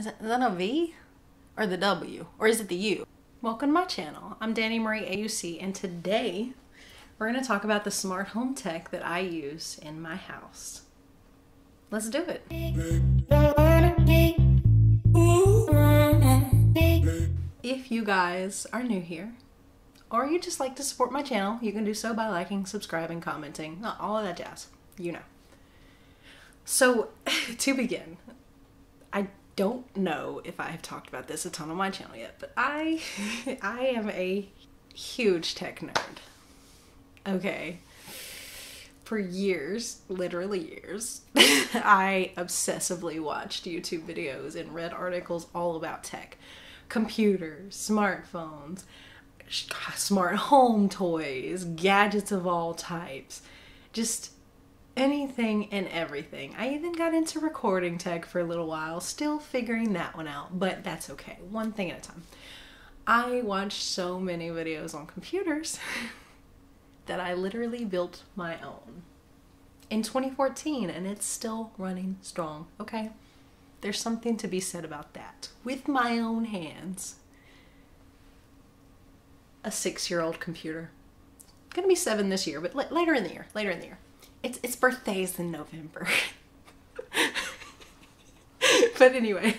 Is that a V? Or the W? Or is it the U? Welcome to my channel. I'm Dani Marie AUC, and today we're going to talk about the smart home tech that I use in my house. Let's do it. If you guys are new here, or you just like to support my channel, you can do so by liking, subscribing, commenting, all of that jazz, you know. So, to begin, I don't know if I have talked about this a ton on my channel yet, but I am a huge tech nerd. Okay. For years, literally years, I obsessively watched YouTube videos and read articles all about tech. Computers, smartphones, smart home toys, gadgets of all types, just anything and everything. I even got into recording tech for a little while, still figuring that one out, but that's okay. One thing at a time. I watched so many videos on computers that I literally built my own in 2014, and it's still running strong, okay? There's something to be said about that. With my own hands. A 6-year-old computer. Gonna be 7 this year, but later in the year. Its birthday's in November. But anyway,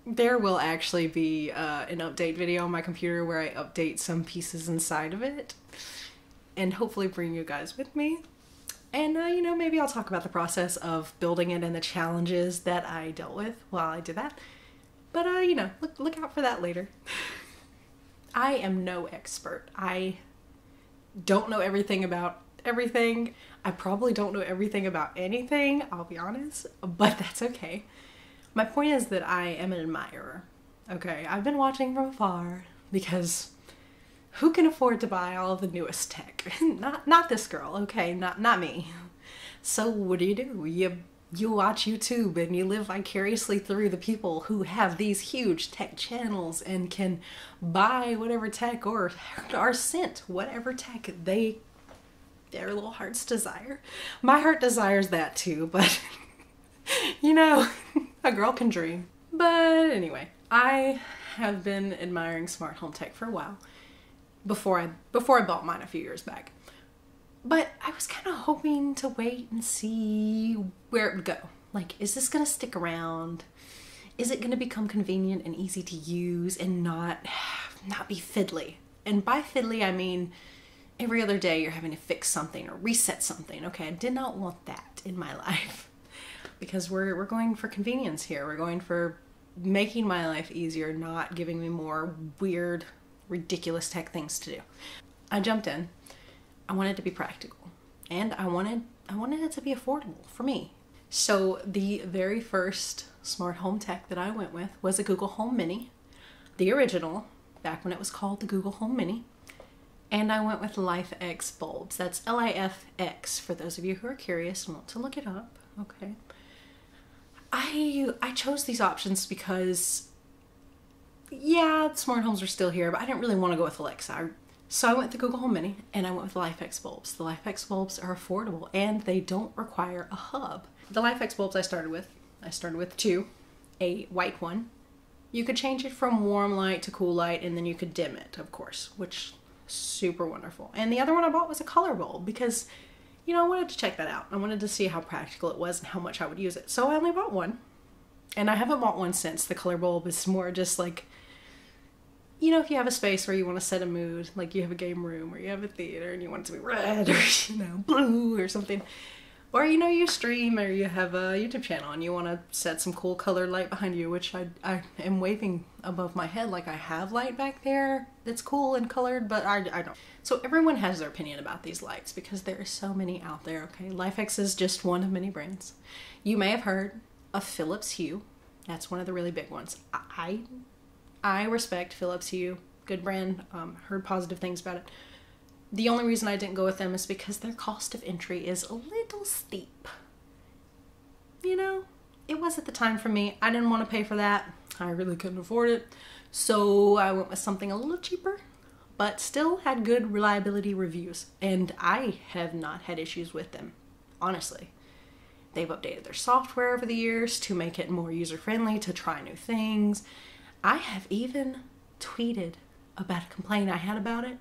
there will actually be an update video on my computer where I update some pieces inside of it and hopefully bring you guys with me. And, you know, maybe I'll talk about the process of building it and the challenges that I dealt with while I did that. But, you know, look out for that later. I am no expert. I don't know everything about everything. I probably don't know everything about anything, I'll be honest, but that's okay. My point is that I am an admirer, okay? I've been watching from afar because who can afford to buy all the newest tech? Not this girl, okay? Not me. So what do? You watch YouTube and you live vicariously through the people who have these huge tech channels and can buy whatever tech or are sent whatever tech their little hearts desire. My heart desires that too, but you know, a girl can dream. But anyway, I have been admiring smart home tech for a while before I bought mine a few years back. But I was kind of hoping to wait and see where it would go. Like, is this gonna stick around? Is it gonna become convenient and easy to use and not be fiddly? And by fiddly, I mean every other day you're having to fix something or reset something. Okay, I did not want that in my life because we're going for convenience here. We're going for making my life easier, not giving me more weird, ridiculous tech things to do. I jumped in. I wanted it to be practical, and I wanted it to be affordable for me. So the very first smart home tech that I went with was a Google Home Mini, the original, back when it was called the Google Home Mini. And I went with LifeX bulbs. That's LIFX for those of you who are curious and want to look it up. Okay. I chose these options because, yeah, smart homes are still here, but I didn't really want to go with Alexa. So I went with the Google Home Mini and I went with LifeX bulbs. The LifeX bulbs are affordable and they don't require a hub. The LifeX bulbs I started with 2, a white one. You could change it from warm light to cool light, and then you could dim it, of course, which super wonderful. And the other one I bought was a color bulb because, you know, I wanted to check that out. I wanted to see how practical it was and how much I would use it. So I only bought one, and I haven't bought one since. The color bulb is more just like, you know, if you have a space where you want to set a mood, like you have a game room or you have a theater and you want it to be red or, you know, blue or something. Or, you know, you stream or you have a YouTube channel and you want to set some cool colored light behind you, which I am waving above my head like I have light back there that's cool and colored, but I don't. So everyone has their opinion about these lights because there are so many out there, okay? LifeX is just one of many brands. You may have heard of Philips Hue. That's one of the really big ones. I respect Philips Hue, good brand, heard positive things about it. The only reason I didn't go with them is because their cost of entry is a little steep. You know, it was at the time for me. I didn't want to pay for that. I really couldn't afford it. So I went with something a little cheaper, but still had good reliability reviews. And I have not had issues with them, honestly. They've updated their software over the years to make it more user-friendly, to try new things. I have even tweeted about a complaint I had about it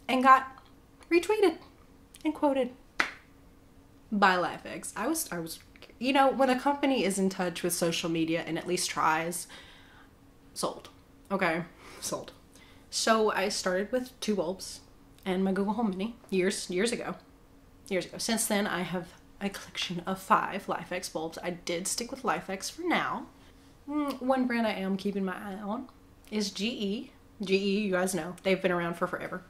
and got retweeted and quoted by LifeX. I was, you know, when a company is in touch with social media and at least tries, sold. Okay, sold. So I started with 2 bulbs and my Google Home Mini years ago. Since then, I have a collection of 5 LifeX bulbs. I did stick with LifeX for now. One brand I am keeping my eye on is GE. GE, you guys know, they've been around for forever.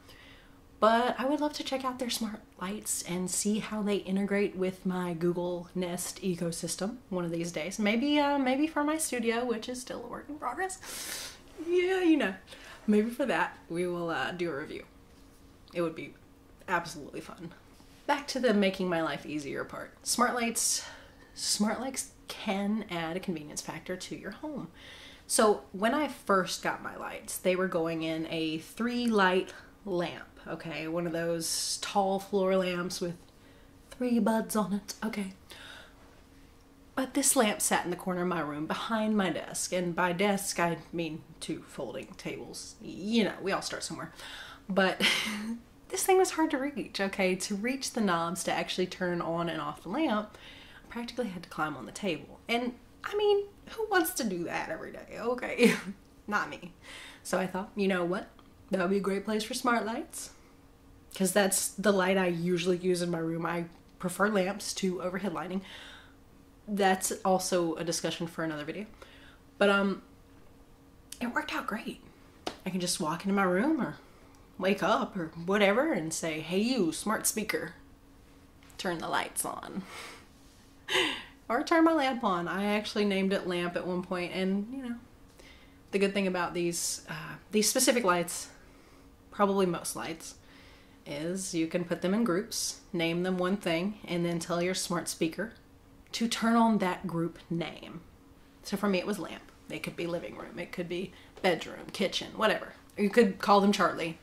But I would love to check out their smart lights and see how they integrate with my Google Nest ecosystem one of these days. Maybe for my studio, which is still a work in progress. Yeah, you know. Maybe for that, we will do a review. It would be absolutely fun. Back to the making my life easier part. Smart lights can add a convenience factor to your home. So when I first got my lights, they were going in a 3-light lamp. Okay, one of those tall floor lamps with 3 buds on it. Okay. But this lamp sat in the corner of my room behind my desk. And by desk, I mean 2 folding tables. You know, we all start somewhere. But this thing was hard to reach, okay? To reach the knobs to actually turn on and off the lamp, I practically had to climb on the table. And I mean, who wants to do that every day? Okay, not me. So I thought, you know what? That would be a great place for smart lights. Because that's the light I usually use in my room. I prefer lamps to overhead lighting. That's also a discussion for another video. But it worked out great. I can just walk into my room or wake up or whatever and say, hey you, smart speaker, turn the lights on. Or turn my lamp on. I actually named it lamp at one point, and you know, the good thing about these specific lights, probably most lights, is you can put them in groups, name them one thing, and then tell your smart speaker to turn on that group name. So for me it was lamp. It could be living room, it could be bedroom, kitchen, whatever. You could call them Charlie.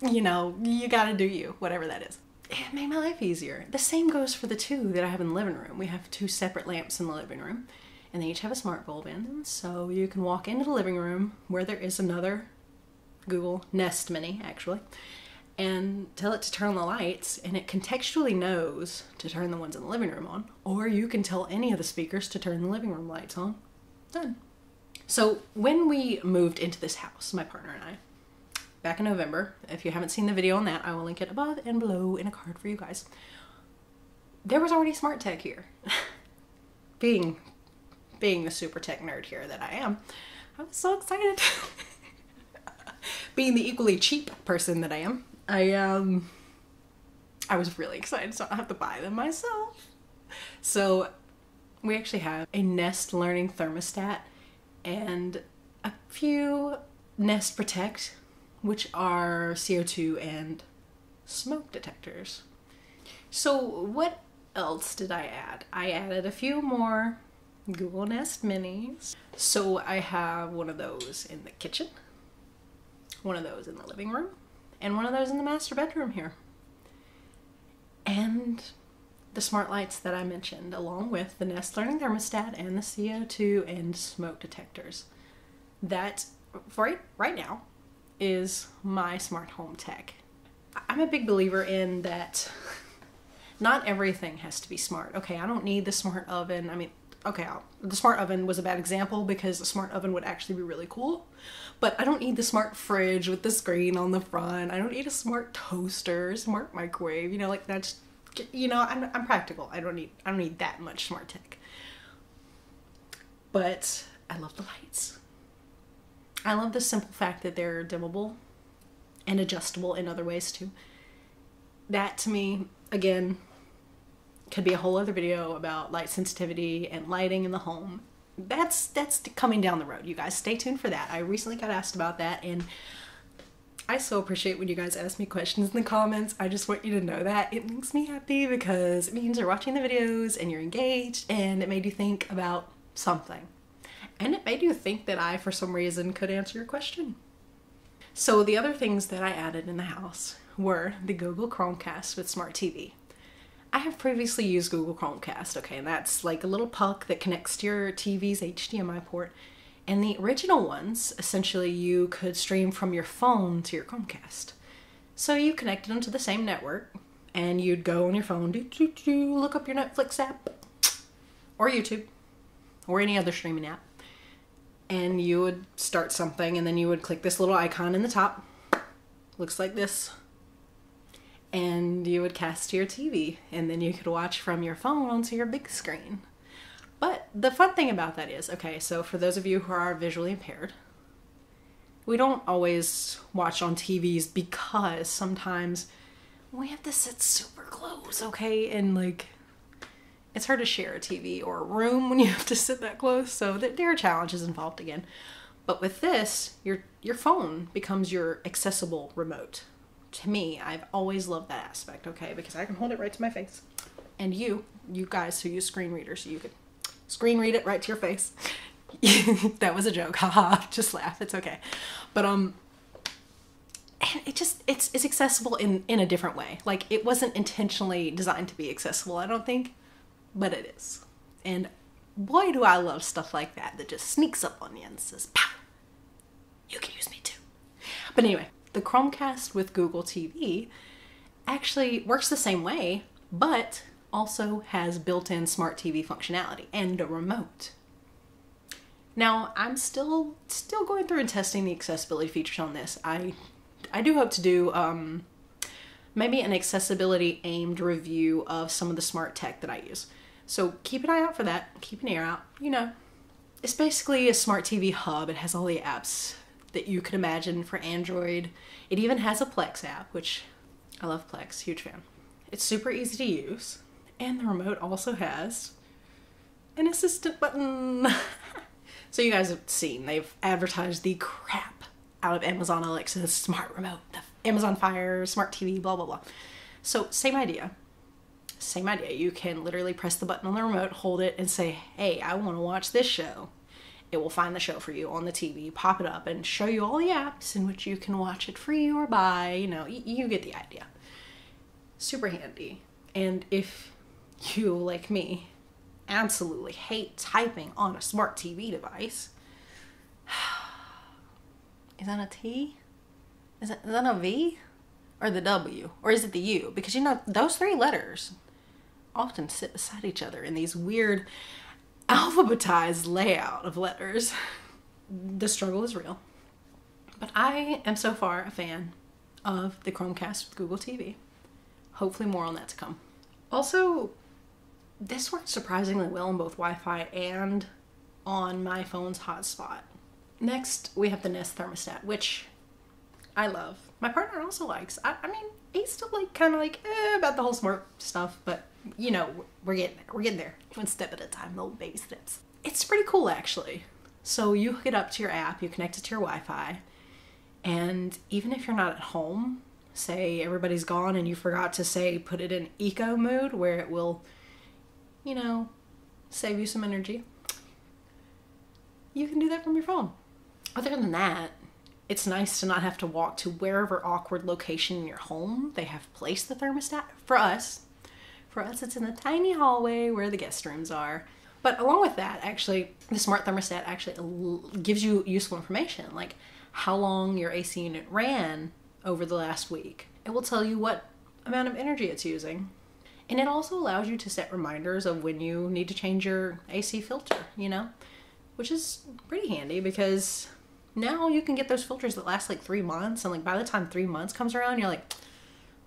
You know, you gotta do you, whatever that is. It made my life easier. The same goes for the 2 that I have in the living room. We have 2 separate lamps in the living room, and they each have a smart bulb in them. So you can walk into the living room where there is another Google Nest Mini, actually, and tell it to turn on the lights, and it contextually knows to turn the ones in the living room on, or you can tell any of the speakers to turn the living room lights on. Done. So when we moved into this house, my partner and I, back in November, if you haven't seen the video on that, I will link it above and below in a card for you guys. There was already smart tech here. Being the super tech nerd here that I am, I was so excited. Being the equally cheap person that I am, I was really excited, so I don't have to buy them myself. So we actually have a Nest Learning thermostat and a few Nest Protect, which are CO2 and smoke detectors. So what else did I add? I added a few more Google Nest Minis. So I have one of those in the kitchen, one of those in the living room, and one of those in the master bedroom here. And the smart lights that I mentioned, along with the Nest Learning thermostat and the CO2 and smoke detectors. That, right now, is my smart home tech. I'm a big believer in that not everything has to be smart. Okay, I don't need the smart oven. I mean, okay, the smart oven was a bad example because the smart oven would actually be really cool, but I don't need the smart fridge with the screen on the front. I don't need a smart toaster, smart microwave, you know, like that's, you know, I'm practical. I don't need that much smart tech. But I love the lights. I love the simple fact that they're dimmable and adjustable in other ways too. That to me, again, could be a whole other video about light sensitivity and lighting in the home. That's coming down the road, you guys. Stay tuned for that. I recently got asked about that, and I so appreciate when you guys ask me questions in the comments. I just want you to know that. It makes me happy because it means you're watching the videos and you're engaged, and it made you think about something. And it made you think that I, for some reason, could answer your question. So the other things that I added in the house were the Google Chromecast with Smart TV. I have previously used Google Chromecast, okay, and that's like a little puck that connects to your TV's HDMI port. And the original ones, essentially you could stream from your phone to your Chromecast. So you connected them to the same network, and you'd go on your phone, look up your Netflix app, or YouTube, or any other streaming app, and you would start something, and then you would click this little icon in the top, looks like this, and you would cast to your TV, and then you could watch from your phone onto your big screen. But the fun thing about that is, okay, so for those of you who are visually impaired, we don't always watch on TVs because sometimes we have to sit super close, okay? And like, it's hard to share a TV or a room when you have to sit that close, so there are challenges involved again. But with this, your phone becomes your accessible remote. To me, I've always loved that aspect, okay? Because I can hold it right to my face. And you guys who use screen readers, you could screen read it right to your face. That was a joke, haha, just laugh, it's okay. But it's accessible in a different way. Like, it wasn't intentionally designed to be accessible, I don't think, but it is. And boy, do I love stuff like that just sneaks up on you and says, pow, you can use me too. But anyway, the Chromecast with Google TV actually works the same way, but also has built-in smart TV functionality and a remote. Now, I'm still going through and testing the accessibility features on this. I do hope to do maybe an accessibility aimed review of some of the smart tech that I use. So keep an eye out for that. Keep an ear out. You know, it's basically a smart TV hub. It has all the apps that you could imagine for Android. It even has a Plex app, which I love Plex, huge fan. It's super easy to use. And the remote also has an assistant button. So you guys have seen, they've advertised the crap out of Amazon Alexa's smart remote, the Amazon Fire, smart TV, blah, blah, blah. So same idea. Same idea. You can literally press the button on the remote, hold it, and say, hey, I want to watch this show. It will find the show for you on the TV, pop it up, and show you all the apps in which you can watch it free or buy. You know, you get the idea. Super handy. And if you, like me, absolutely hate typing on a smart TV device, is that a T? Is that a V? Or the W? Or is it the U? Because, you know, those three letters often sit beside each other in these weird alphabetized layout of letters. The struggle is real. But I am so far a fan of the Chromecast with Google TV. Hopefully more on that to come. Also, this worked surprisingly well on both Wi-Fi and on my phone's hotspot. Next, we have the Nest Thermostat, which I love. My partner also likes. I mean, he's still like kind of like about the whole smart stuff, but you know, we're getting there. We're getting there. One step at a time, little baby steps. It's pretty cool, actually. So you hook it up to your app, you connect it to your Wi-Fi, and even if you're not at home, say everybody's gone and you forgot to say put it in eco mode where it will, you know, save you some energy, you can do that from your phone. Other than that, it's nice to not have to walk to wherever awkward location in your home they have placed the thermostat. For us, it's in the tiny hallway where the guest rooms are. But along with that, actually, the smart thermostat actually gives you useful information, like how long your AC unit ran over the last week. It will tell you what amount of energy it's using. And it also allows you to set reminders of when you need to change your AC filter, you know, which is pretty handy because now you can get those filters that last like 3 months, and like by the time 3 months comes around, you're like,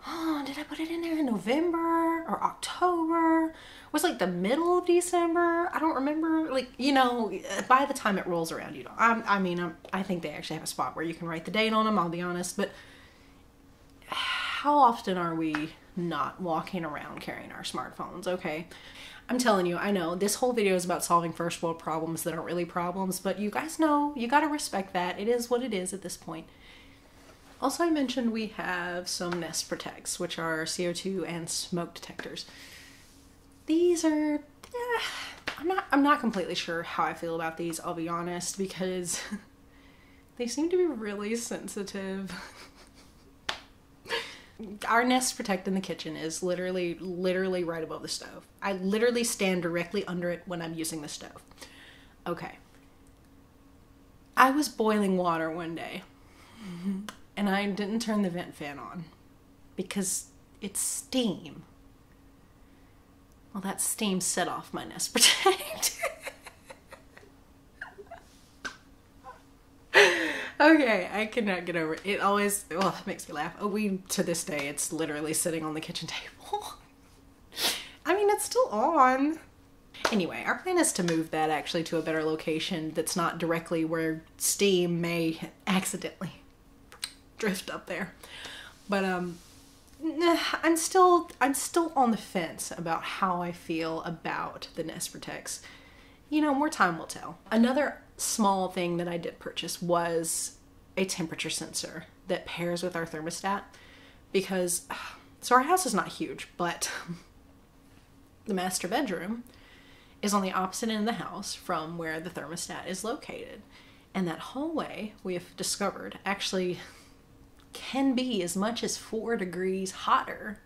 oh, did I put it in there in November or October? Was like the middle of December? I don't remember. Like, you know, by the time it rolls around, you know, I think they actually have a spot where you can write the date on them, I'll be honest, but how often are we not walking around carrying our smartphones, okay? I'm telling you, I know this whole video is about solving first world problems that aren't really problems, but you guys know, you gotta respect that. It is what it is at this point. Also, I mentioned we have some Nest Protects, which are CO2 and smoke detectors. These are, I'm not completely sure how I feel about these, I'll be honest, because they seem to be really sensitive. Our Nest Protect in the kitchen is literally right above the stove. I literally stand directly under it when I'm using the stove. Okay. I was boiling water one day and I didn't turn the vent fan on because it's steam. Well, that steam set off my Nest Protect. Okay, I cannot get over it. It always, well, it makes me laugh. Oh, to this day, it's literally sitting on the kitchen table. I mean, it's still on. Anyway, our plan is to move that actually to a better location that's not directly where steam may accidentally drift up there. But, I'm still on the fence about how I feel about the Nest Protects. You know, more time will tell. Another small thing that I did purchase was a temperature sensor that pairs with our thermostat because, so our house is not huge, but the master bedroom is on the opposite end of the house from where the thermostat is located. And that hallway, we have discovered, actually can be as much as 4 degrees hotter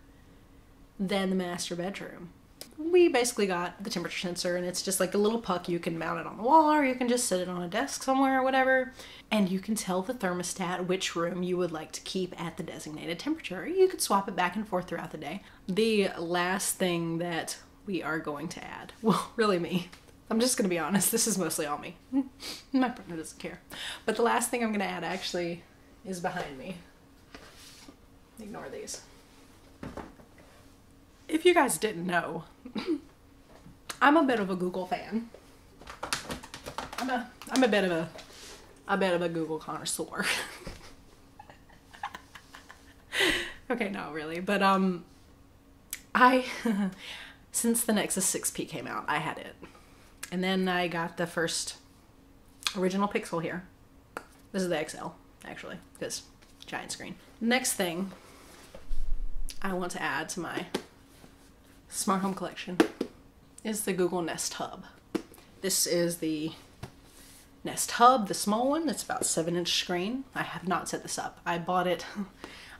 than the master bedroom. We basically got the temperature sensor and it's just like a little puck. You can mount it on the wall or you can just sit it on a desk somewhere or whatever. And you can tell the thermostat which room you would like to keep at the designated temperature. You could swap it back and forth throughout the day. The last thing that we are going to add, well, really me. I'm just gonna be honest, this is mostly all me. My partner doesn't care. But the last thing I'm gonna add actually is behind me. Ignore these. If you guys didn't know, I'm a bit of a Google fan. I'm a bit of a Google connoisseur. Okay, not really, but I since the Nexus 6P came out, I had it. And then I got the first original Pixel here. This is the XL, actually, because giant screen. Next thing I want to add to my smart home collection is the Google Nest Hub. This is the Nest Hub, the small one. It's about 7-inch screen. I have not set this up. I bought it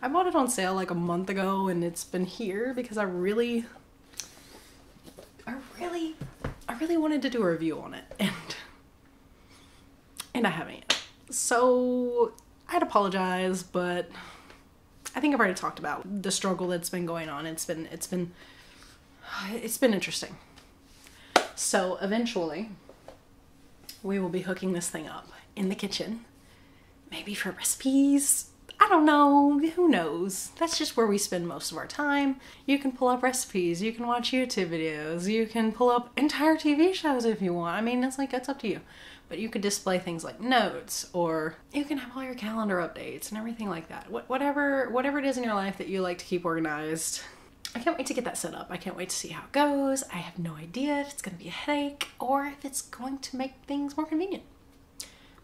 on sale like a month ago and it's been here because I really wanted to do a review on it and I haven't yet. So I'd apologize, but I think I've already talked about the struggle that's been going on. It's been interesting. So eventually we will be hooking this thing up in the kitchen, maybe for recipes. I don't know, who knows? That's just where we spend most of our time. You can pull up recipes, you can watch YouTube videos, you can pull up entire TV shows if you want. I mean, it's up to you. But you could display things like notes, or you can have all your calendar updates and everything like that. Whatever it is in your life that you like to keep organized. I can't wait to get that set up. I can't wait to see how it goes. I have no idea if it's going to be a headache or if it's going to make things more convenient.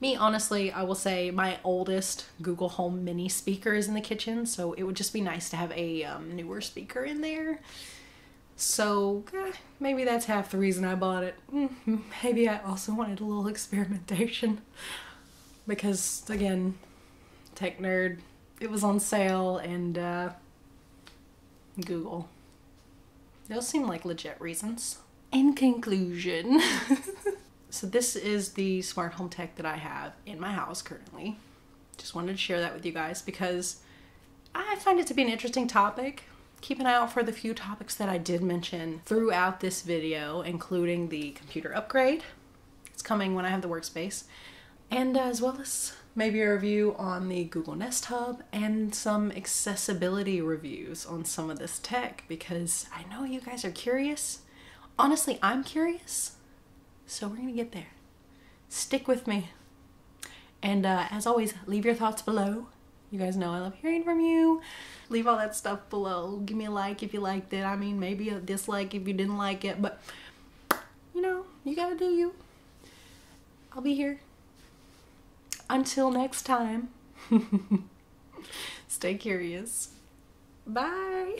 Me, honestly, I will say my oldest Google Home Mini speaker is in the kitchen, so it would just be nice to have a newer speaker in there. So maybe that's half the reason I bought it. Maybe I also wanted a little experimentation because, again, tech nerd, it was on sale and Google. Those seem like legit reasons. In conclusion, so this is the smart home tech that I have in my house currently. Just wanted to share that with you guys because I find it to be an interesting topic. Keep an eye out for the few topics that I did mention throughout this video, including the computer upgrade. It's coming when I have the workspace. And as well as maybe a review on the Google Nest Hub and some accessibility reviews on some of this tech because I know you guys are curious. Honestly, I'm curious. So we're gonna get there. Stick with me. And as always, leave your thoughts below. You guys know I love hearing from you. Leave all that stuff below. Give me a like if you liked it. I mean, maybe a dislike if you didn't like it. But, you know, you gotta do you. I'll be here. Until next time. Stay curious. Bye.